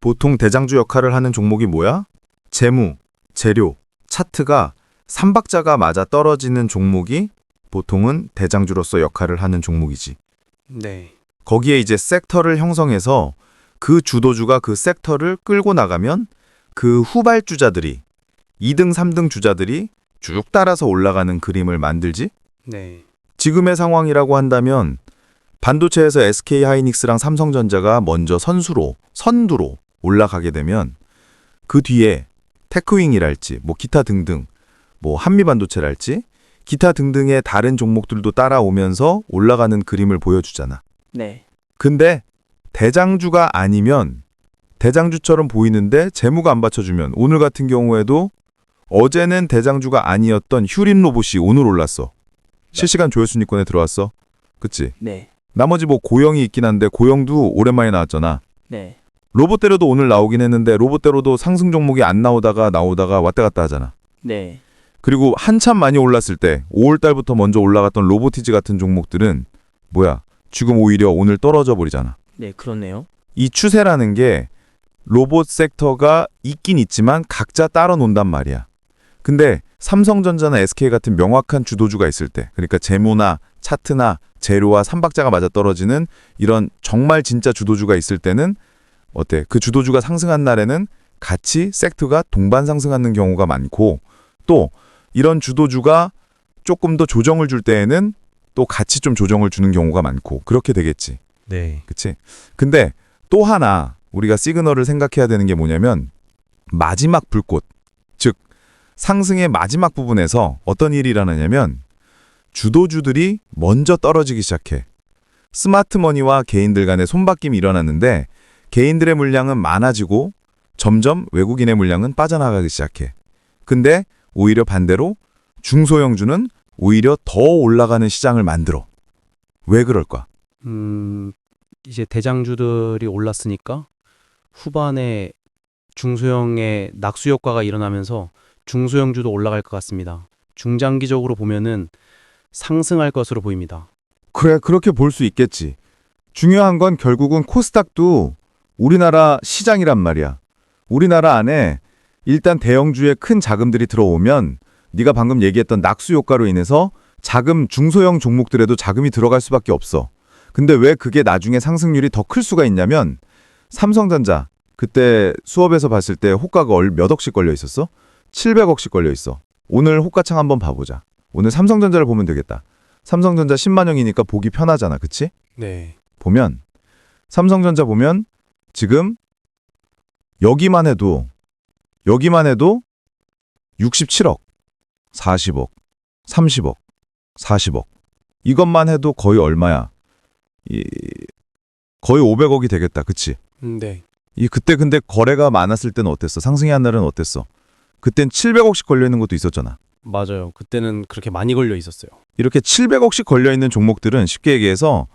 보통 대장주 역할을 하는 종목이 뭐야? 재무, 재료, 차트가 삼박자가 맞아 떨어지는 종목이 보통은 대장주로서 역할을 하는 종목이지. 네. 거기에 이제 섹터를 형성해서 그 주도주가 그 섹터를 끌고 나가면 그 후발주자들이 2등, 3등 주자들이 쭉 따라서 올라가는 그림을 만들지? 네. 지금의 상황이라고 한다면 반도체에서 SK하이닉스랑 삼성전자가 먼저 선두로 올라가게 되면 그 뒤에 테크윙이랄지 기타 등등 한미반도체랄지 기타 등등의 다른 종목들도 따라오면서 올라가는 그림을 보여주잖아. 네. 근데 대장주가 아니면 대장주처럼 보이는데 재무가 안 받쳐주면 오늘 같은 경우에도 어제는 대장주가 아니었던 휴림 로봇이 오늘 올랐어. 실시간 조회순위권에 들어왔어. 그치? 네. 나머지 고영이 있긴 한데 고영도 오랜만에 나왔잖아. 네. 로봇대로도 오늘 나오긴 했는데 로봇대로도 상승 종목이 안 나오다가 왔다 갔다 하잖아. 네. 그리고 한참 많이 올랐을 때 5월 달부터 먼저 올라갔던 로보티즈 같은 종목들은 지금 오히려 오늘 떨어져 버리잖아. 네, 그렇네요. 이 추세라는 게 로봇 섹터가 있긴 있지만 각자 따라 논단 말이야. 근데 삼성전자나 SK 같은 명확한 주도주가 있을 때, 그러니까 재무나 차트나 재료와 삼박자가 맞아떨어지는 이런 정말 진짜 주도주가 있을 때는 어때? 그 주도주가 상승한 날에는 같이 섹터가 동반 상승하는 경우가 많고, 또 이런 주도주가 조금 더 조정을 줄 때에는 또 같이 좀 조정을 주는 경우가 많고 그렇게 되겠지. 네. 그치? 근데 또 하나 우리가 시그널을 생각해야 되는 게 뭐냐면 마지막 불꽃, 즉 상승의 마지막 부분에서 어떤 일이 일어나냐면 주도주들이 먼저 떨어지기 시작해. 스마트머니와 개인들 간의 손바뀜이 일어났는데 개인들의 물량은 많아지고 점점 외국인의 물량은 빠져나가기 시작해. 근데 오히려 반대로 중소형주는 오히려 더 올라가는 시장을 만들어. 왜 그럴까? 이제 대장주들이 올랐으니까 후반에 중소형의 낙수 효과가 일어나면서 중소형주도 올라갈 것 같습니다. 중장기적으로 보면은 상승할 것으로 보입니다. 그래, 그렇게 볼 수 있겠지. 중요한 건 결국은 코스닥도 우리나라 시장이란 말이야. 우리나라 안에 일단 대형주의 큰 자금들이 들어오면 네가 방금 얘기했던 낙수 효과로 인해서 중소형 종목들에도 자금이 들어갈 수밖에 없어. 근데 왜 그게 나중에 상승률이 더 클 수가 있냐면 삼성전자 그때 수업에서 봤을 때 호가가 몇 억씩 걸려 있었어? 700억씩 걸려 있어. 오늘 호가창 한번 봐보자. 오늘 삼성전자를 보면 되겠다. 삼성전자 10만형이니까 보기 편하잖아. 그치? 네. 보면 삼성전자 보면 지금 여기만 해도 67억, 40억, 30억, 40억. 이것만 해도 거의 얼마야? 거의 500억이 되겠다. 그치? 네. 그때 근데 거래가 많았을 때는 어땠어? 상승의 한 날은 어땠어? 그땐 700억씩 걸려있는 것도 있었잖아. 맞아요. 그때는 그렇게 많이 걸려 있었어요. 이렇게 700억씩 걸려있는 종목들은 쉽게 얘기해서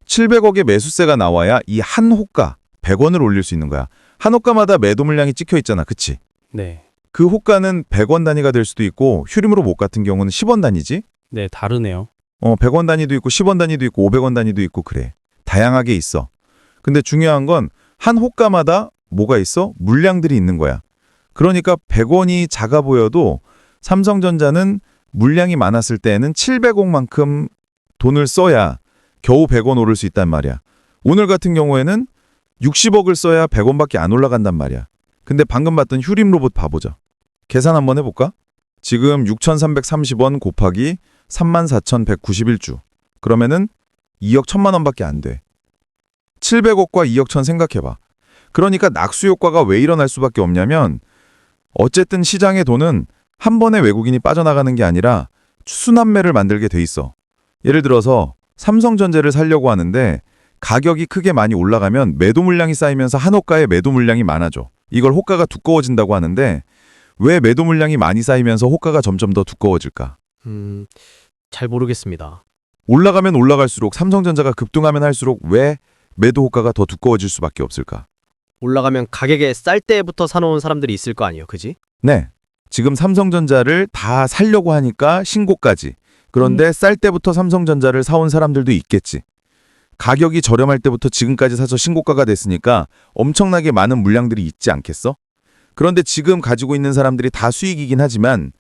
700억의 매수세가 나와야 이 한 호가 100원을 올릴 수 있는 거야. 한 호가마다 매도 물량이 찍혀 있잖아. 그치? 네. 그 호가는 100원 단위가 될 수도 있고 휴림으로 못 같은 경우는 10원 단위지? 네, 다르네요. 100원 단위도 있고 10원 단위도 있고 500원 단위도 있고 그래. 다양하게 있어. 근데 중요한 건 한 호가마다 뭐가 있어? 물량들이 있는 거야. 그러니까 100원이 작아 보여도 삼성전자는 물량이 많았을 때에는 700억만큼 돈을 써야 겨우 100원 오를 수 있단 말이야. 오늘 같은 경우에는 60억을 써야 100원밖에 안 올라간단 말이야. 근데 방금 봤던 휴림 로봇 봐보자. 계산 한번 해볼까? 지금 6,330원 곱하기 34,191주. 그러면은 2억 1천만 원밖에 안 돼. 700억과 2억 1천 생각해봐. 그러니까 낙수 효과가 왜 일어날 수밖에 없냐면 어쨌든 시장의 돈은 한 번에 외국인이 빠져나가는 게 아니라 순환매를 만들게 돼 있어. 예를 들어서 삼성전자를 사려고 하는데 가격이 크게 많이 올라가면 매도 물량이 쌓이면서 한 호가에 매도 물량이 많아져. 이걸 호가가 두꺼워진다고 하는데 왜 매도 물량이 많이 쌓이면서 호가가 점점 더 두꺼워질까? 잘 모르겠습니다. 올라가면 올라갈수록 삼성전자가 급등하면 할수록 왜 매도 호가가 더 두꺼워질 수밖에 없을까? 올라가면 가격에 쌀 때부터 사놓은 사람들이 있을 거 아니에요, 그지? 네. 지금 삼성전자를 다 살려고 하니까 신고까지. 그런데 쌀 때부터 삼성전자를 사온 사람들도 있겠지. 가격이 저렴할 때부터 지금까지 사서 신고가가 됐으니까 엄청나게 많은 물량들이 있지 않겠어? 그런데 지금 가지고 있는 사람들이 다 수익이긴 하지만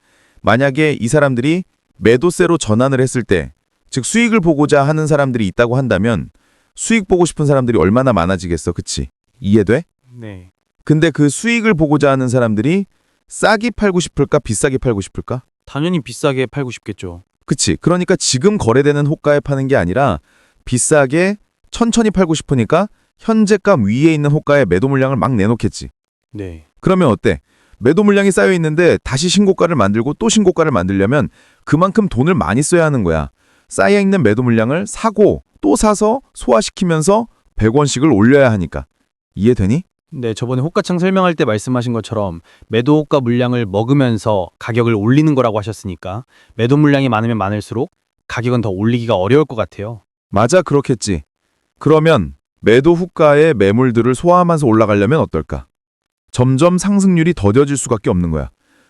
만약에 이 사람들이 매도세로 전환을 했을 때, 즉 수익을 보고자 하는 사람들이 있다고 한다면 수익 보고 싶은 사람들이 얼마나 많아지겠어, 그치? 이해돼? 네. 근데 그 수익을 보고자 하는 사람들이 싸게 팔고 싶을까, 비싸게 팔고 싶을까? 당연히 비싸게 팔고 싶겠죠. 그치? 그러니까 지금 거래되는 호가에 파는 게 아니라 비싸게 천천히 팔고 싶으니까 현재가 위에 있는 호가에 매도 물량을 막 내놓겠지. 네. 그러면 어때? 매도 물량이 쌓여 있는데 다시 신고가를 만들고 또 신고가를 만들려면 그만큼 돈을 많이 써야 하는 거야. 쌓여 있는 매도 물량을 사고 또 사서 소화시키면서 100원씩을 올려야 하니까. 이해되니? 네, 저번에 호가창 설명할 때 말씀하신 것처럼 매도 호가 물량을 먹으면서 가격을 올리는 거라고 하셨으니까 매도 물량이 많으면 많을수록 가격은 더 올리기가 어려울 것 같아요. 맞아, 그렇겠지. 그러면 매도 후가의 매물들을 소화하면서 올라가려면 어떨까? 점점 상승률이 더뎌질 수밖에 없는 거야.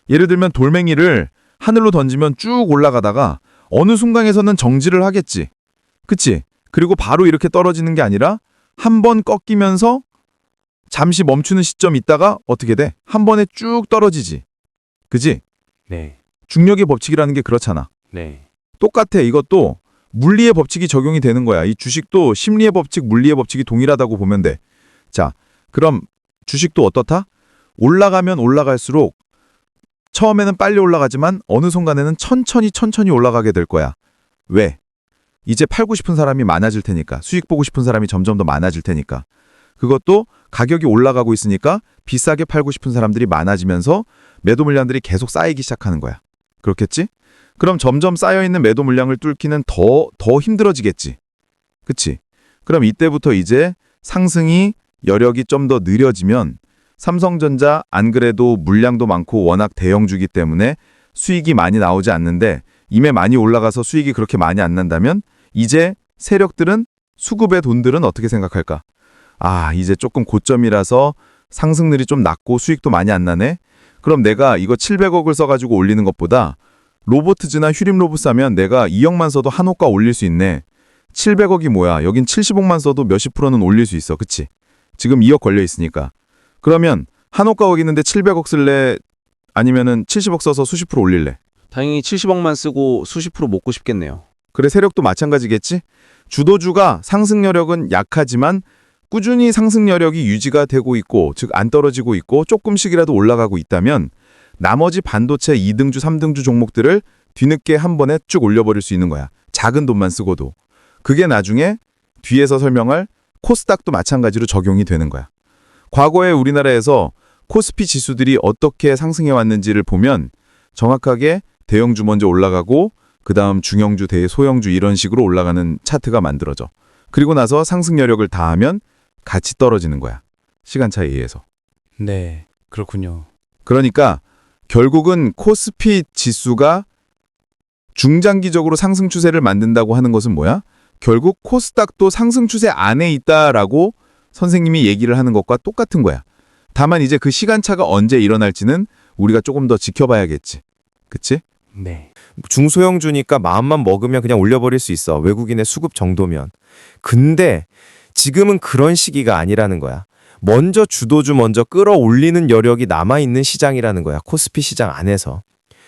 예를 들면 돌멩이를 하늘로 던지면 쭉 올라가다가 어느 순간에서는 정지를 하겠지. 그치? 그리고 바로 이렇게 떨어지는 게 아니라 한 번 꺾이면서 잠시 멈추는 시점 있다가 어떻게 돼? 한 번에 쭉 떨어지지. 그지? 네. 중력의 법칙이라는 게 그렇잖아. 네. 똑같아. 이것도 물리의 법칙이 적용이 되는 거야. 이 주식도 심리의 법칙, 물리의 법칙이 동일하다고 보면 돼. 자, 그럼 주식도 어떻다? 올라가면 올라갈수록 처음에는 빨리 올라가지만 어느 순간에는 천천히 올라가게 될 거야. 왜? 이제 팔고 싶은 사람이 많아질 테니까. 수익 보고 싶은 사람이 점점 더 많아질 테니까. 그것도 가격이 올라가고 있으니까 비싸게 팔고 싶은 사람들이 많아지면서 매도 물량들이 계속 쌓이기 시작하는 거야. 그렇겠지? 그럼 점점 쌓여있는 매도 물량을 뚫기는 더 힘들어지겠지. 그치? 그럼 이때부터 이제 상승이 여력이 좀 더 느려지면 삼성전자 안 그래도 물량도 많고 워낙 대형주기 때문에 수익이 많이 나오지 않는데 이미 많이 올라가서 수익이 그렇게 많이 안 난다면 이제 세력들은 수급의 돈들은 어떻게 생각할까? 아, 이제 조금 고점이라서 상승률이 좀 낮고 수익도 많이 안 나네? 그럼 내가 이거 700억을 써가지고 올리는 것보다 로보트즈나 휴림로봇 사면 내가 2억만 써도 한 호가 올릴 수 있네. 700억이 뭐야? 여긴 70억만 써도 몇십 프로는 올릴 수 있어. 그치? 지금 2억 걸려 있으니까. 그러면 한 호가 오기는데 700억 쓸래? 아니면은 70억 써서 수십 프로 올릴래? 당연히 70억만 쓰고 수십 프로 먹고 싶겠네요. 그래, 세력도 마찬가지겠지? 주도주가 상승 여력은 약하지만 꾸준히 상승 여력이 유지가 되고 있고, 즉 안 떨어지고 있고 조금씩이라도 올라가고 있다면 나머지 반도체 2등주, 3등주 종목들을 뒤늦게 한 번에 쭉 올려버릴 수 있는 거야. 작은 돈만 쓰고도. 그게 나중에 뒤에서 설명할 코스닥도 마찬가지로 적용이 되는 거야. 과거에 우리나라에서 코스피 지수들이 어떻게 상승해 왔는지를 보면 정확하게 대형주 먼저 올라가고 그 다음 중형주, 대소형주 이런 식으로 올라가는 차트가 만들어져. 그리고 나서 상승 여력을 다하면 같이 떨어지는 거야. 시간차에 의해서. 네. 그렇군요. 그러니까 결국은 코스피 지수가 중장기적으로 상승 추세를 만든다고 하는 것은 뭐야? 결국 코스닥도 상승 추세 안에 있다라고 선생님이 얘기를 하는 것과 똑같은 거야. 다만 이제 그 시간차가 언제 일어날지는 우리가 조금 더 지켜봐야겠지. 그치? 네. 중소형주니까 마음만 먹으면 그냥 올려버릴 수 있어. 외국인의 수급 정도면. 근데 지금은 그런 시기가 아니라는 거야. 먼저 주도주 먼저 끌어올리는 여력이 남아있는 시장이라는 거야. 코스피 시장 안에서.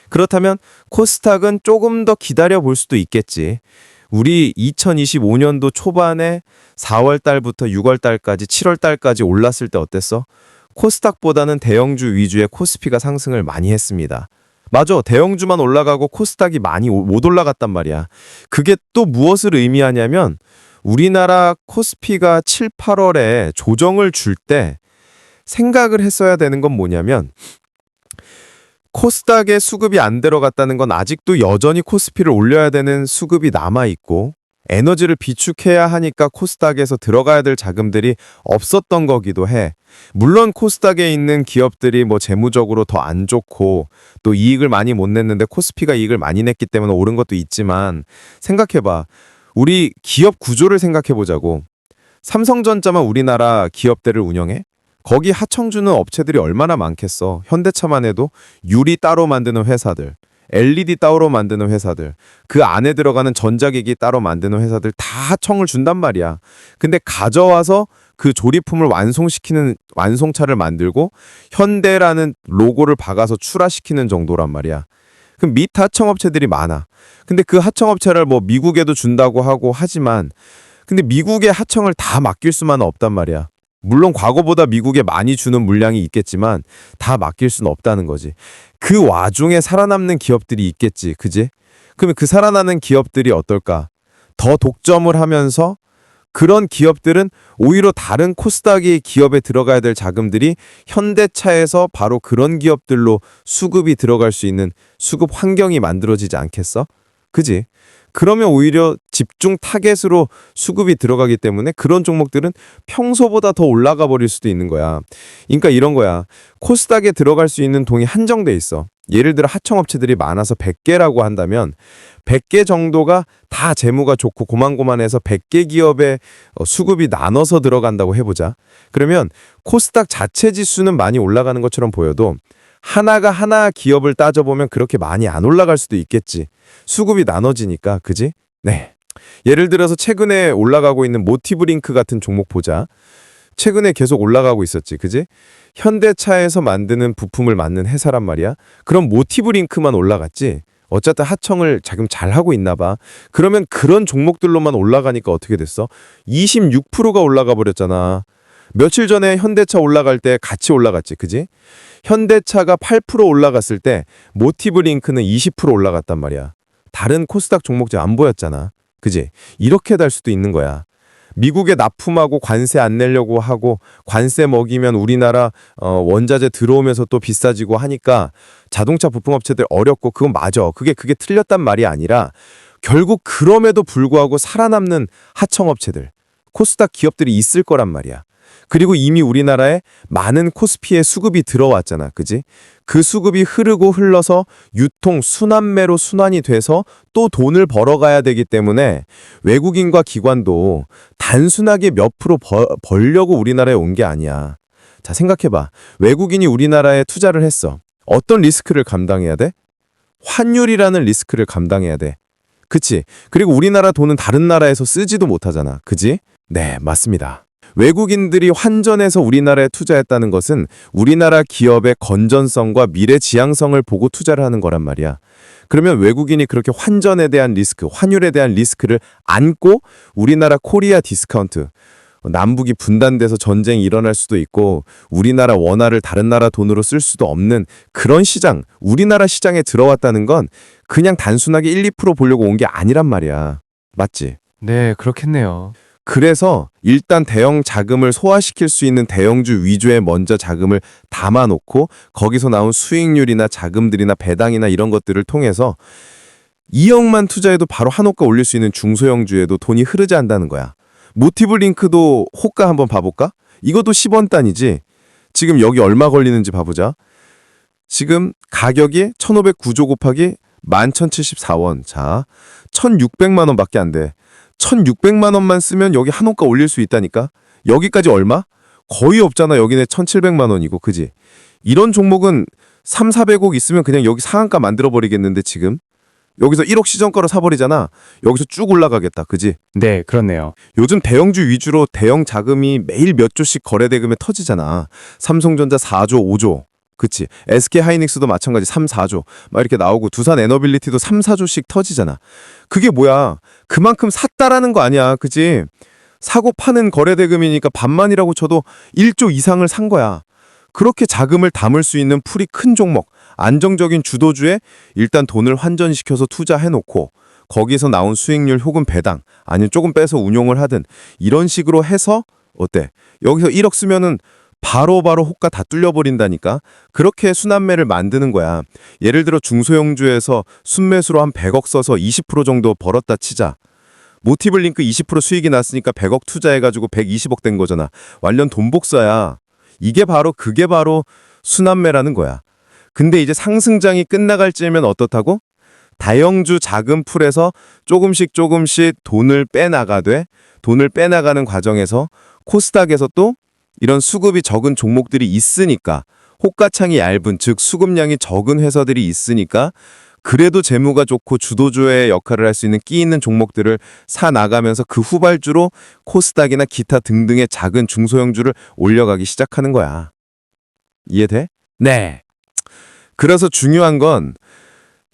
그렇다면 코스닥은 조금 더 기다려볼 수도 있겠지. 우리 2025년도 초반에 4월 달부터 6월 달까지 7월 달까지 올랐을 때 어땠어? 코스닥보다는 대형주 위주의 코스피가 상승을 많이 했습니다. 맞아. 대형주만 올라가고 코스닥이 많이 못 올라갔단 말이야. 그게 또 무엇을 의미하냐면 우리나라 코스피가 7, 8월에 조정을 줄 때 생각을 했어야 되는 건 뭐냐면 코스닥에 수급이 안 들어갔다는 건 아직도 여전히 코스피를 올려야 되는 수급이 남아있고 에너지를 비축해야 하니까 코스닥에서 들어가야 될 자금들이 없었던 거기도 해. 물론 코스닥에 있는 기업들이 뭐 재무적으로 더 안 좋고 또 이익을 많이 못 냈는데 코스피가 이익을 많이 냈기 때문에 오른 것도 있지만 생각해봐. 우리 기업 구조를 생각해보자고. 삼성전자만 우리나라 기업들을 운영해? 거기 하청주는 업체들이 얼마나 많겠어. 현대차만 해도 유리 따로 만드는 회사들, LED 따로 만드는 회사들, 그 안에 들어가는 전자기기 따로 만드는 회사들 다 하청을 준단 말이야. 근데 가져와서 그 조립품을 완성시키는 완성차를 만들고 현대라는 로고를 박아서 출하시키는 정도란 말이야. 그럼 밑 하청업체들이 많아. 근데 그 하청업체를 뭐 미국에도 준다고 하고 하지만 근데 미국의 하청을 다 맡길 수만은 없단 말이야. 물론 과거보다 미국에 많이 주는 물량이 있겠지만 다 맡길 수는 없다는 거지. 그 와중에 살아남는 기업들이 있겠지. 그지? 그러면 그 살아나는 기업들이 어떨까? 더 독점을 하면서 그런 기업들은 오히려 다른 코스닥의 기업에 들어가야 될 자금들이 현대차에서 바로 그런 기업들로 수급이 들어갈 수 있는 수급 환경이 만들어지지 않겠어? 그지? 그러면 오히려 집중 타겟으로 수급이 들어가기 때문에 그런 종목들은 평소보다 더 올라가 버릴 수도 있는 거야. 그러니까 이런 거야. 코스닥에 들어갈 수 있는 돈이 한정돼 있어. 예를 들어 하청업체들이 많아서 100개라고 한다면 100개 정도가 다 재무가 좋고 고만고만해서 100개 기업의 수급이 나눠서 들어간다고 해보자. 그러면 코스닥 자체 지수는 많이 올라가는 것처럼 보여도 하나가 하나 기업을 따져보면 그렇게 많이 안 올라갈 수도 있겠지. 수급이 나눠지니까, 그지? 네. 예를 들어서 최근에 올라가고 있는 모티브링크 같은 종목 보자. 최근에 계속 올라가고 있었지, 그지? 현대차에서 만드는 부품을 만든 회사란 말이야. 그럼 모티브링크만 올라갔지? 어쨌든 하청을 자금 잘 하고 있나 봐. 그러면 그런 종목들로만 올라가니까 어떻게 됐어? 26%가 올라가 버렸잖아. 며칠 전에 현대차 올라갈 때 같이 올라갔지, 그지? 현대차가 8% 올라갔을 때 모티브링크는 20% 올라갔단 말이야. 다른 코스닥 종목들 안 보였잖아. 그지? 이렇게 될 수도 있는 거야. 미국에 납품하고 관세 안 내려고 하고 관세 먹이면 우리나라 원자재 들어오면서 또 비싸지고 하니까 자동차 부품업체들 어렵고 그건 맞아. 그게 틀렸단 말이 아니라 결국 그럼에도 불구하고 살아남는 하청업체들, 코스닥 기업들이 있을 거란 말이야. 그리고 이미 우리나라에 많은 코스피의 수급이 들어왔잖아. 그지? 그 수급이 흐르고 흘러서 유통 순환매로 순환이 돼서 또 돈을 벌어가야 되기 때문에 외국인과 기관도 단순하게 몇 프로 벌려고 우리나라에 온 게 아니야. 자, 생각해봐. 외국인이 우리나라에 투자를 했어. 어떤 리스크를 감당해야 돼? 환율이라는 리스크를 감당해야 돼. 그치? 그리고 우리나라 돈은 다른 나라에서 쓰지도 못하잖아. 그지? 네, 맞습니다. 외국인들이 환전해서 우리나라에 투자했다는 것은 우리나라 기업의 건전성과 미래 지향성을 보고 투자를 하는 거란 말이야. 그러면 외국인이 그렇게 환전에 대한 리스크, 환율에 대한 리스크를 안고 우리나라 코리아 디스카운트, 남북이 분단돼서 전쟁이 일어날 수도 있고 우리나라 원화를 다른 나라 돈으로 쓸 수도 없는 그런 시장, 우리나라 시장에 들어왔다는 건 그냥 단순하게 1, 2% 보려고 온 게 아니란 말이야. 맞지? 네, 그렇겠네요. 그래서 일단 대형 자금을 소화시킬 수 있는 대형주 위주에 먼저 자금을 담아놓고 거기서 나온 수익률이나 자금들이나 배당이나 이런 것들을 통해서 2억만 투자해도 바로 한 호가 올릴 수 있는 중소형주에도 돈이 흐르지 않는다는 거야. 모티브링크도 호가 한번 봐볼까? 이것도 10원 단위지. 지금 여기 얼마 걸리는지 봐보자. 지금 가격이 1,509조 곱하기 11,074원. 자, 1,600만 원밖에 안 돼. 1,600만 원만 쓰면 여기 한 호가 올릴 수 있다니까? 여기까지 얼마? 거의 없잖아. 여기는 1,700만 원이고, 그지? 이런 종목은 3, 400억 있으면 그냥 여기 상한가 만들어버리겠는데 지금? 여기서 1억 시정가로 사버리잖아. 여기서 쭉 올라가겠다. 그지? 네, 그렇네요. 요즘 대형주 위주로 대형 자금이 매일 몇 조씩 거래대금에 터지잖아. 삼성전자 4조, 5조. 그치. SK하이닉스도 마찬가지 3, 4조 막 이렇게 나오고 두산 에너빌리티도 3, 4조씩 터지잖아. 그게 뭐야? 그만큼 샀다라는 거 아니야. 그치? 사고 파는 거래대금이니까 반만이라고 쳐도 1조 이상을 산 거야. 그렇게 자금을 담을 수 있는 풀이 큰 종목, 안정적인 주도주에 일단 돈을 환전시켜서 투자해놓고 거기서 나온 수익률 혹은 배당 아니면 조금 빼서 운용을 하든 이런 식으로 해서 어때? 여기서 1억 쓰면은 바로바로 호가 다 뚫려버린다니까. 그렇게 순환매를 만드는 거야. 예를 들어 중소형주에서 순매수로 한 100억 써서 20% 정도 벌었다 치자. 모티브링크 20% 수익이 났으니까 100억 투자해가지고 120억 된 거잖아. 완전 돈 복사야. 그게 바로 순환매라는 거야. 근데 이제 상승장이 끝나갈 쯤면 어떻다고? 다형주 자금 풀에서 조금씩 돈을 빼나가는 과정에서 코스닥에서 또 이런 수급이 적은 종목들이 있으니까 호가창이 얇은 즉 수급량이 적은 회사들이 있으니까 그래도 재무가 좋고 주도주의 역할을 할 수 있는 끼 있는 종목들을 사 나가면서 그 후발주로 코스닥이나 기타 등등의 작은 중소형주를 올려가기 시작하는 거야. 이해돼? 네. 그래서 중요한 건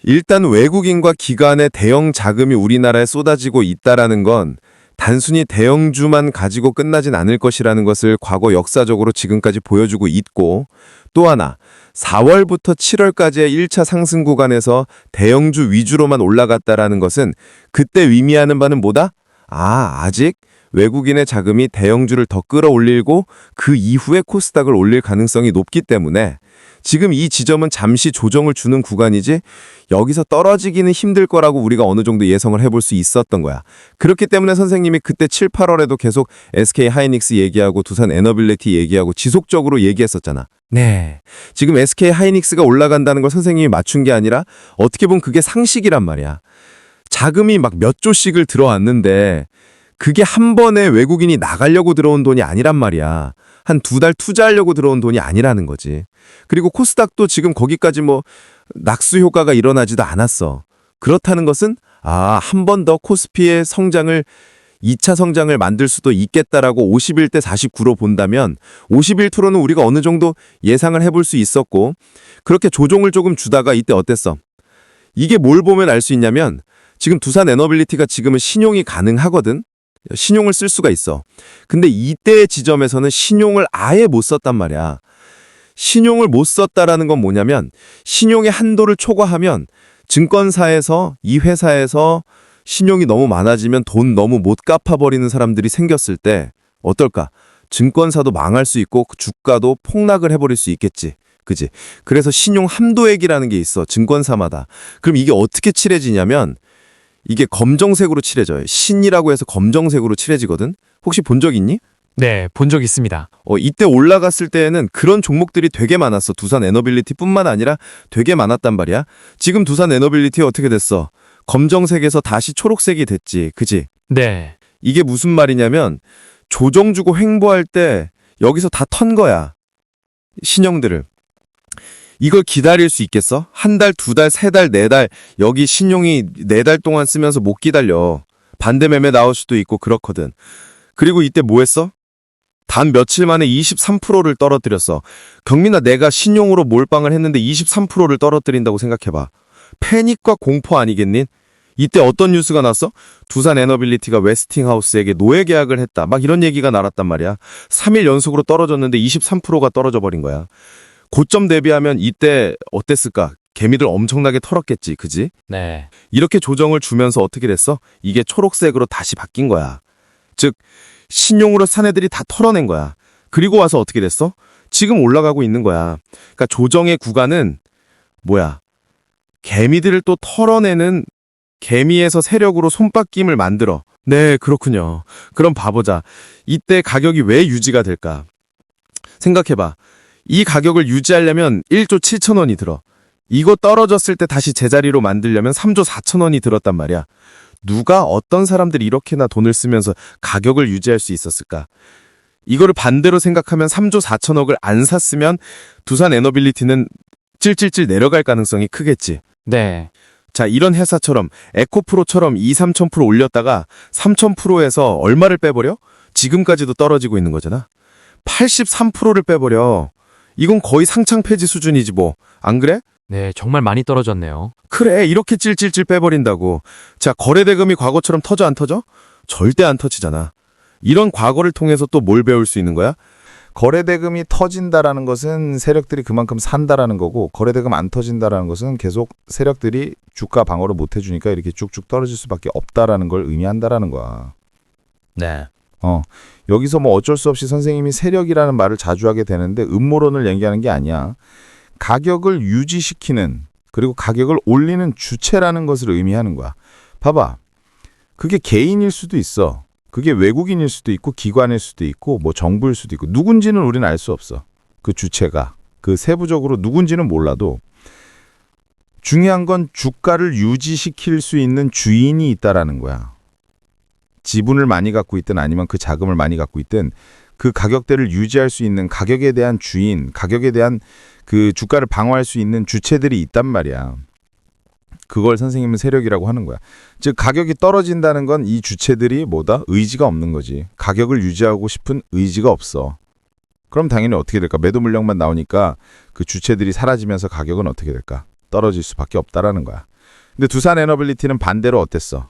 일단 외국인과 기관의 대형 자금이 우리나라에 쏟아지고 있다라는 건 단순히 대형주만 가지고 끝나진 않을 것이라는 것을 과거 역사적으로 지금까지 보여주고 있고, 또 하나 4월부터 7월까지의 1차 상승 구간에서 대형주 위주로만 올라갔다라는 것은 그때 의미하는 바는 뭐다? 아직 외국인의 자금이 대형주를 더 끌어올리고 그 이후에 코스닥을 올릴 가능성이 높기 때문에 지금 이 지점은 잠시 조정을 주는 구간이지 여기서 떨어지기는 힘들 거라고 우리가 어느 정도 예상을 해볼 수 있었던 거야. 그렇기 때문에 선생님이 그때 7, 8월에도 계속 SK 하이닉스 얘기하고 두산 에너빌리티 얘기하고 지속적으로 얘기했었잖아. 네. 지금 SK 하이닉스가 올라간다는 걸 선생님이 맞춘 게 아니라 어떻게 보면 그게 상식이란 말이야. 자금이 막 몇 조씩을 들어왔는데 그게 한 번에 외국인이 나가려고 들어온 돈이 아니란 말이야. 한 2달 투자하려고 들어온 돈이 아니라는 거지. 그리고 코스닥도 지금 거기까지 뭐 낙수 효과가 일어나지도 않았어. 그렇다는 것은 한 번 더 코스피의 성장을 2차 성장을 만들 수도 있겠다라고 51대 49로 본다면 51%는 우리가 어느 정도 예상을 해볼 수 있었고, 그렇게 조정을 조금 주다가 이때 어땠어? 이게 뭘 보면 알 수 있냐면 지금 두산 에너빌리티가 지금은 신용이 가능하거든. 신용을 쓸 수가 있어. 근데 이때의 지점에서는 신용을 아예 못 썼단 말이야. 신용을 못 썼다라는 건 뭐냐면 신용의 한도를 초과하면 증권사에서 이 회사에서 신용이 너무 많아지면 돈 너무 못 갚아버리는 사람들이 생겼을 때 어떨까? 증권사도 망할 수 있고 주가도 폭락을 해버릴 수 있겠지. 그지? 그래서 신용 한도액이라는 게 있어. 증권사마다. 그럼 이게 어떻게 칠해지냐면 이게 검정색으로 칠해져요. 신이라고 해서 검정색으로 칠해지거든. 혹시 본 적 있니? 네, 본 적 있습니다. 이때 올라갔을 때에는 그런 종목들이 되게 많았어. 두산 에너빌리티뿐만 아니라 되게 많았단 말이야. 지금 두산 에너빌리티 어떻게 됐어? 검정색에서 다시 초록색이 됐지. 그지? 네. 이게 무슨 말이냐면 조정 주고 횡보할 때 여기서 다 턴 거야. 신용들을. 이걸 기다릴 수 있겠어? 한 달, 2달, 3달, 4달 여기 신용이 4달 동안 쓰면서 못 기다려. 반대 매매 나올 수도 있고 그렇거든. 그리고 이때 뭐 했어? 단 며칠 만에 23%를 떨어뜨렸어. 경민아, 내가 신용으로 몰빵을 했는데 23%를 떨어뜨린다고 생각해봐. 패닉과 공포 아니겠니? 이때 어떤 뉴스가 났어? 두산 에너빌리티가 웨스팅하우스에게 노예 계약을 했다. 막 이런 얘기가 나왔단 말이야. 3일 연속으로 떨어졌는데 23%가 떨어져 버린 거야. 고점 대비하면 이때 어땠을까? 개미들 엄청나게 털었겠지, 그지? 네. 이렇게 조정을 주면서 어떻게 됐어? 이게 초록색으로 다시 바뀐 거야. 즉, 신용으로 산 애들이 다 털어낸 거야. 그리고 와서 어떻게 됐어? 지금 올라가고 있는 거야. 그러니까 조정의 구간은 뭐야? 개미들을 또 털어내는 개미에서 세력으로 손바뀜을 만들어. 네, 그렇군요. 그럼 봐보자. 이때 가격이 왜 유지가 될까? 생각해봐. 이 가격을 유지하려면 1조 7천 원이 들어. 이거 떨어졌을 때 다시 제자리로 만들려면 3조 4천 원이 들었단 말이야. 누가 어떤 사람들이 이렇게나 돈을 쓰면서 가격을 유지할 수 있었을까? 이거를 반대로 생각하면 3조 4천억을 안 샀으면 두산 에너빌리티는 찔찔찔 내려갈 가능성이 크겠지. 네. 자, 이런 회사처럼 에코프로처럼 2-3,000% 올렸다가 3,000%에서 얼마를 빼버려? 지금까지도 떨어지고 있는 거잖아. 83%를 빼버려. 이건 거의 상장 폐지 수준이지 뭐. 안 그래? 네, 정말 많이 떨어졌네요. 그래, 이렇게 찔찔찔 빼버린다고. 자, 거래대금이 과거처럼 터져 안 터져? 절대 안 터지잖아. 이런 과거를 통해서 또 뭘 배울 수 있는 거야? 거래대금이 터진다라는 것은 세력들이 그만큼 산다라는 거고, 거래대금 안 터진다라는 것은 계속 세력들이 주가 방어를 못 해주니까 이렇게 쭉쭉 떨어질 수밖에 없다라는 걸 의미한다라는 거야. 네. 여기서 뭐 어쩔 수 없이 선생님이 세력이라는 말을 자주 하게 되는데 음모론을 얘기하는 게 아니야. 가격을 유지시키는, 그리고 가격을 올리는 주체라는 것을 의미하는 거야. 봐봐. 그게 개인일 수도 있어. 그게 외국인일 수도 있고 기관일 수도 있고 뭐 정부일 수도 있고 누군지는 우리는 알 수 없어. 그 주체가. 그 세부적으로 누군지는 몰라도 중요한 건 주가를 유지시킬 수 있는 주인이 있다라는 거야. 지분을 많이 갖고 있든 아니면 그 자금을 많이 갖고 있든 그 가격대를 유지할 수 있는 가격에 대한 주인, 가격에 대한 그 주가를 방어할 수 있는 주체들이 있단 말이야. 그걸 선생님은 세력이라고 하는 거야. 즉 가격이 떨어진다는 건 이 주체들이 뭐다? 의지가 없는 거지. 가격을 유지하고 싶은 의지가 없어. 그럼 당연히 어떻게 될까? 매도 물량만 나오니까 그 주체들이 사라지면서 가격은 어떻게 될까? 떨어질 수밖에 없다라는 거야. 근데 두산 에너빌리티는 반대로 어땠어?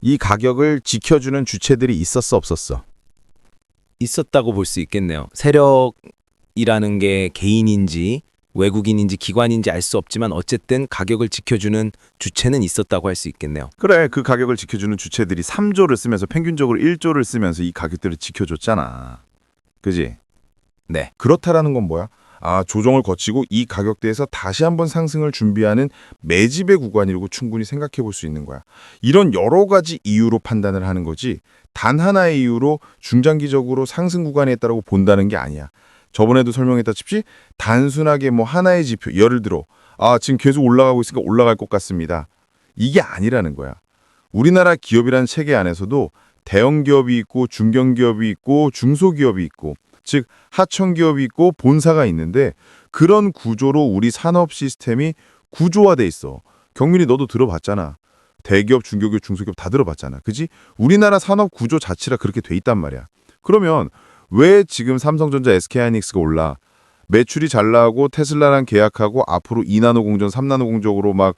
이 가격을 지켜주는 주체들이 있었어 없었어? 있었다고 볼 수 있겠네요. 세력이라는 게 개인인지 외국인인지 기관인지 알 수 없지만 어쨌든 가격을 지켜주는 주체는 있었다고 할 수 있겠네요. 그래, 그 가격을 지켜주는 주체들이 3조를 쓰면서 평균적으로 1조를 쓰면서 이 가격들을 지켜줬잖아. 그지? 네. 그렇다라는 건 뭐야? 아, 조정을 거치고 이 가격대에서 다시 한번 상승을 준비하는 매집의 구간이라고 충분히 생각해 볼 수 있는 거야. 이런 여러 가지 이유로 판단을 하는 거지 단 하나의 이유로 중장기적으로 상승 구간에 있다고 본다는 게 아니야. 저번에도 설명했다시피 단순하게 뭐 하나의 지표, 예를 들어 아, 지금 계속 올라가고 있으니까 올라갈 것 같습니다. 이게 아니라는 거야. 우리나라 기업이라는 체계 안에서도 대형 기업이 있고 중견 기업이 있고 중소기업이 있고 즉 하청기업이 있고 본사가 있는데 그런 구조로 우리 산업 시스템이 구조화돼 있어. 경민이 너도 들어봤잖아. 대기업, 중소기업, 중소기업 다 들어봤잖아. 그지? 우리나라 산업 구조 자체가 그렇게 돼 있단 말이야. 그러면 왜 지금 삼성전자, SK하이닉스가 올라? 매출이 잘 나오고 테슬라랑 계약하고 앞으로 2나노 공정, 3나노 공정으로 막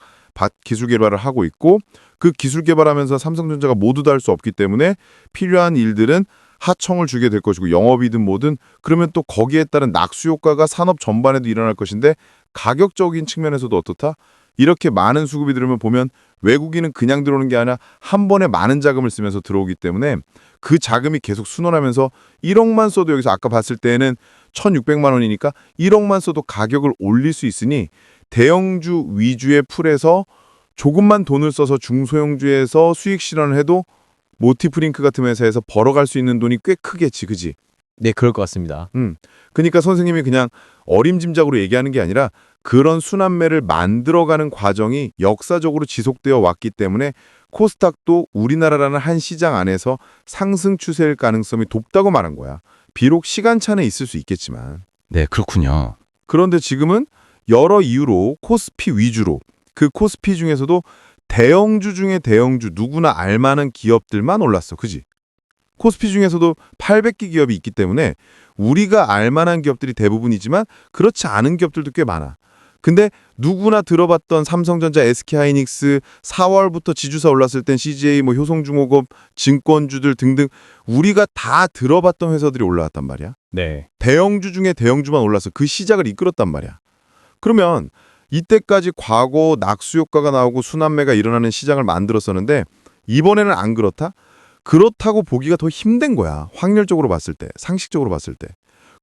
기술 개발을 하고 있고 그 기술 개발하면서 삼성전자가 모두 다 할 수 없기 때문에 필요한 일들은 하청을 주게 될 것이고 영업이든 뭐든 그러면 또 거기에 따른 낙수 효과가 산업 전반에도 일어날 것인데 가격적인 측면에서도 어떻다? 이렇게 많은 수급이 들으면 보면 외국인은 그냥 들어오는 게 아니라 한 번에 많은 자금을 쓰면서 들어오기 때문에 그 자금이 계속 순환하면서 1억만 써도 여기서 아까 봤을 때는 1,600만 원이니까 1억만 써도 가격을 올릴 수 있으니 대형주 위주의 풀에서 조금만 돈을 써서 중소형주에서 수익 실현을 해도 모티프링크 같은 회사에서 벌어갈 수 있는 돈이 꽤 크겠지, 그지? 네, 그럴 것 같습니다. 그러니까 선생님이 그냥 어림짐작으로 얘기하는 게 아니라 그런 순환매를 만들어가는 과정이 역사적으로 지속되어 왔기 때문에 코스닥도 우리나라라는 한 시장 안에서 상승 추세일 가능성이 높다고 말한 거야. 비록 시간차는 있을 수 있겠지만. 네, 그렇군요. 그런데 지금은 여러 이유로 코스피 위주로 그 코스피 중에서도 대형주 중에 대형주 누구나 알만한 기업들만 올랐어. 그지? 코스피 중에서도 800개 기업이 있기 때문에 우리가 알만한 기업들이 대부분이지만 그렇지 않은 기업들도 꽤 많아. 근데 누구나 들어봤던 삼성전자, SK하이닉스 4월부터 지주사 올랐을 땐 CJ, 뭐 효성중공업, 증권주들 등등 우리가 다 들어봤던 회사들이 올라왔단 말이야. 네. 대형주 중에 대형주만 올라서 그 시작을 이끌었단 말이야. 그러면 이때까지 과거 낙수 효과가 나오고 순환매가 일어나는 시장을 만들었었는데 이번에는 안 그렇다? 그렇다고 보기가 더 힘든 거야. 확률적으로 봤을 때, 상식적으로 봤을 때.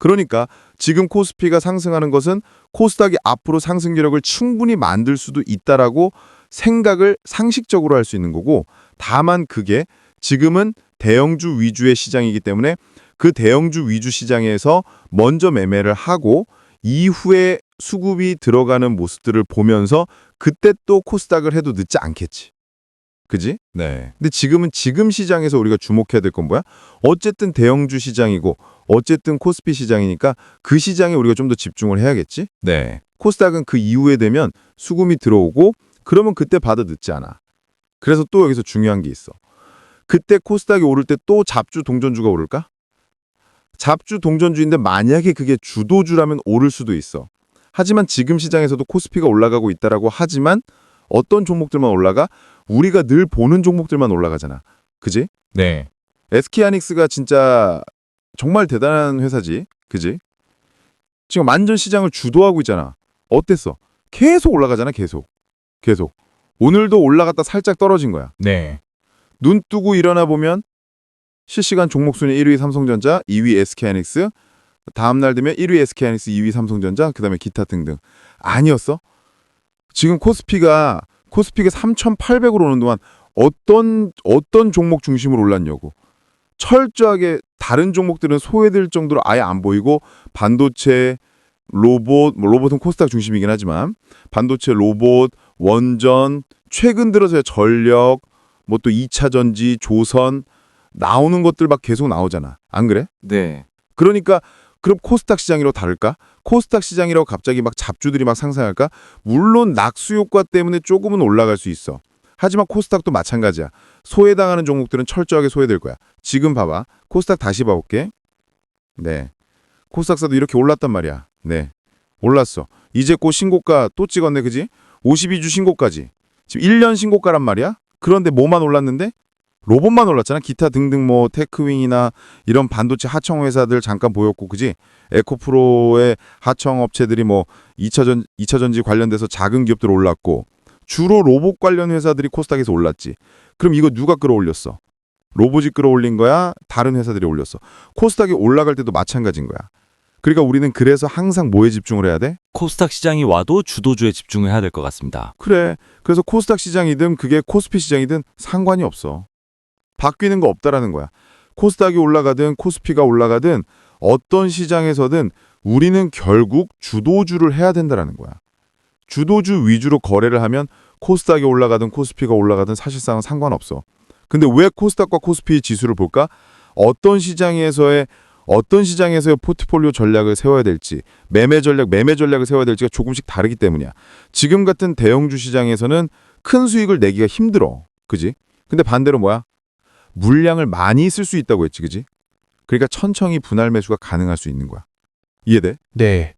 그러니까 지금 코스피가 상승하는 것은 코스닥이 앞으로 상승 기력을 충분히 만들 수도 있다라고 생각을 상식적으로 할 수 있는 거고 다만 그게 지금은 대형주 위주의 시장이기 때문에 그 대형주 위주 시장에서 먼저 매매를 하고 이후에 수급이 들어가는 모습들을 보면서 그때 또 코스닥을 해도 늦지 않겠지. 그지? 네. 근데 지금 시장에서 우리가 주목해야 될 건 뭐야? 어쨌든 대형주 시장이고 어쨌든 코스피 시장이니까 그 시장에 우리가 좀 더 집중을 해야겠지? 네. 코스닥은 그 이후에 되면 수급이 들어오고 그러면 그때 봐도 늦지 않아. 그래서 또 여기서 중요한 게 있어. 그때 코스닥이 오를 때 또 잡주 동전주가 오를까? 잡주 동전주인데 만약에 그게 주도주라면 오를 수도 있어. 하지만 지금 시장에서도 코스피가 올라가고 있다라고 하지만 어떤 종목들만 올라가? 우리가 늘 보는 종목들만 올라가잖아. 그지? 네. SK하이닉스가 진짜 정말 대단한 회사지. 그지? 지금 완전 시장을 주도하고 있잖아. 어땠어? 계속 올라가잖아. 계속. 오늘도 올라갔다 살짝 떨어진 거야. 네. 눈 뜨고 일어나 보면 실시간 종목 순위 1위 삼성전자, 2위 SK하이닉스, 다음 날 되면 1위 SK하이닉스, 2위 삼성전자, 그다음에 기타 등등. 아니었어? 지금 코스피가 3,800으로 오는 동안 어떤 종목 중심으로 올랐냐고. 철저하게 다른 종목들은 소외될 정도로 아예 안 보이고 반도체, 로봇, 로봇은 코스닥 중심이긴 하지만 반도체, 로봇, 원전, 최근 들어서야 전력, 뭐 또 2차 전지, 조선 나오는 것들 막 계속 나오잖아. 안 그래? 네. 그러니까 그럼 코스닥 시장이라고 다를까? 코스닥 시장이라고 갑자기 막 잡주들이 막 상승할까? 물론 낙수 효과 때문에 조금은 올라갈 수 있어. 하지만 코스닥도 마찬가지야. 소외당하는 종목들은 철저하게 소외될 거야. 지금 봐봐. 코스닥 다시 봐볼게. 네. 코스닥사도 이렇게 올랐단 말이야. 네. 올랐어. 이제 곧 신고가 또 찍었네, 그지? 52주 신고까지. 지금 1년 신고가란 말이야? 그런데 뭐만 올랐는데? 로봇만 올랐잖아. 기타 등등 뭐 테크윙이나 이런 반도체 하청 회사들 잠깐 보였고, 그지? 에코프로의 하청 업체들이 뭐 2차 전지 관련돼서 작은 기업들 올랐고, 주로 로봇 관련 회사들이 코스닥에서 올랐지. 그럼 이거 누가 끌어올렸어? 로봇이 끌어올린 거야? 다른 회사들이 올렸어? 코스닥이 올라갈 때도 마찬가지인 거야. 그러니까 우리는 그래서 항상 뭐에 집중을 해야 돼? 코스닥 시장이 와도 주도주에 집중해야 될 것 같습니다. 그래. 그래서 코스닥 시장이든 그게 코스피 시장이든 상관이 없어. 바뀌는 거 없다라는 거야. 코스닥이 올라가든 코스피가 올라가든 어떤 시장에서든 우리는 결국 주도주를 해야 된다라는 거야. 주도주 위주로 거래를 하면 코스닥이 올라가든 코스피가 올라가든 사실상은 상관없어. 근데 왜 코스닥과 코스피 지수를 볼까? 어떤 시장에서의 포트폴리오 전략을 세워야 될지, 매매 전략을 세워야 될지가 조금씩 다르기 때문이야. 지금 같은 대형주 시장에서는 큰 수익을 내기가 힘들어. 그지? 근데 반대로 뭐야? 물량을 많이 쓸 수 있다고 했지, 그지? 그러니까 천천히 분할 매수가 가능할 수 있는 거야. 이해돼? 네.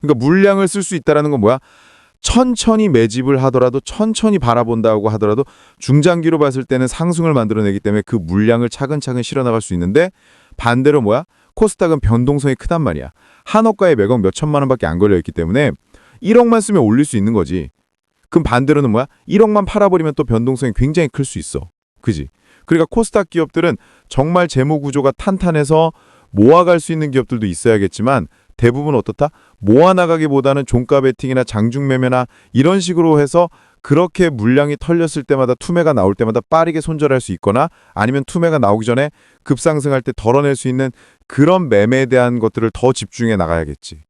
그러니까 물량을 쓸 수 있다라는 건 뭐야? 천천히 매집을 하더라도 천천히 바라본다고 하더라도 중장기로 봤을 때는 상승을 만들어내기 때문에 그 물량을 차근차근 실어나갈 수 있는데 반대로 뭐야? 코스닥은 변동성이 크단 말이야. 한 호가에 매각 몇 천만 원밖에 안 걸려있기 때문에 1억만 쓰면 올릴 수 있는 거지. 그럼 반대로는 뭐야? 1억만 팔아버리면 또 변동성이 굉장히 클 수 있어. 그지? 그러니까 코스닥 기업들은 정말 재무 구조가 탄탄해서 모아갈 수 있는 기업들도 있어야겠지만 대부분 어떻다? 모아나가기보다는 종가 베팅이나 장중 매매나 이런 식으로 해서 그렇게 물량이 털렸을 때마다 투매가 나올 때마다 빠르게 손절할 수 있거나 아니면 투매가 나오기 전에 급상승할 때 덜어낼 수 있는 그런 매매에 대한 것들을 더 집중해 나가야겠지.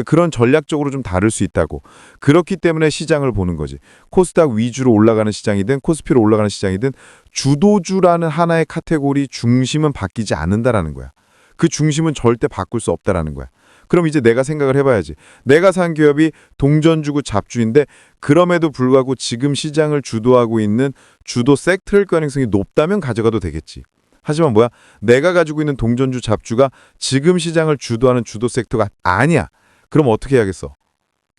그런 전략적으로 좀 다를 수 있다고. 그렇기 때문에 시장을 보는 거지. 코스닥 위주로 올라가는 시장이든 코스피로 올라가는 시장이든 주도주라는 하나의 카테고리 중심은 바뀌지 않는다라는 거야. 그 중심은 절대 바꿀 수 없다라는 거야. 그럼 이제 내가 생각을 해봐야지. 내가 산 기업이 동전주고 잡주인데 그럼에도 불구하고 지금 시장을 주도하고 있는 주도 섹터일 가능성이 높다면 가져가도 되겠지. 하지만 뭐야? 내가 가지고 있는 동전주 잡주가 지금 시장을 주도하는 주도 섹터가 아니야. 그럼 어떻게 해야겠어?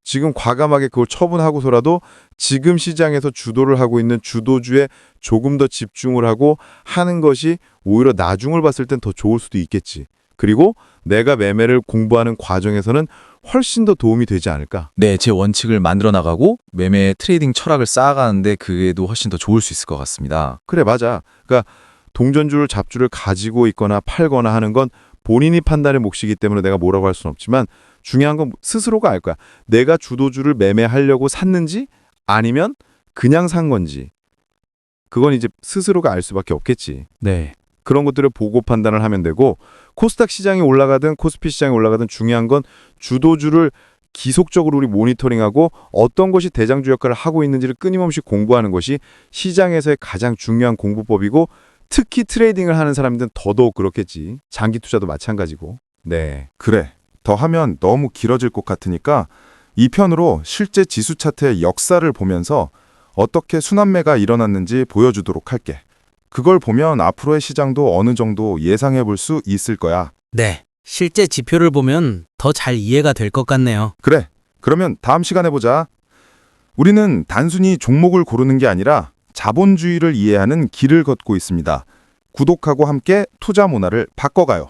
지금 과감하게 그걸 처분하고서라도 지금 시장에서 주도를 하고 있는 주도주에 조금 더 집중을 하고 하는 것이 오히려 나중을 봤을 땐 더 좋을 수도 있겠지. 그리고 내가 매매를 공부하는 과정에서는 훨씬 더 도움이 되지 않을까? 네, 제 원칙을 만들어 나가고 매매 트레이딩 철학을 쌓아가는데 그게도 훨씬 더 좋을 수 있을 것 같습니다. 그래, 맞아. 그러니까 동전주를 잡주를 가지고 있거나 팔거나 하는 건 본인이 판단의 몫이기 때문에 내가 뭐라고 할 수는 없지만 중요한 건 스스로가 알 거야. 내가 주도주를 매매하려고 샀는지 아니면 그냥 산 건지. 그건 이제 스스로가 알 수밖에 없겠지. 네. 그런 것들을 보고 판단을 하면 되고 코스닥 시장이 올라가든 코스피 시장이 올라가든 중요한 건 주도주를 기속적으로 우리 모니터링하고 어떤 것이 대장주 역할을 하고 있는지를 끊임없이 공부하는 것이 시장에서의 가장 중요한 공부법이고 특히 트레이딩을 하는 사람들은 더더욱 그렇겠지. 장기 투자도 마찬가지고. 네. 그래. 더 하면 너무 길어질 것 같으니까 이 편으로 실제 지수 차트의 역사를 보면서 어떻게 순환매가 일어났는지 보여주도록 할게. 그걸 보면 앞으로의 시장도 어느 정도 예상해 볼 수 있을 거야. 네, 실제 지표를 보면 더 잘 이해가 될 것 같네요. 그래. 그러면 다음 시간에 보자. 우리는 단순히 종목을 고르는 게 아니라 자본주의를 이해하는 길을 걷고 있습니다. 구독하고 함께 투자 문화를 바꿔가요.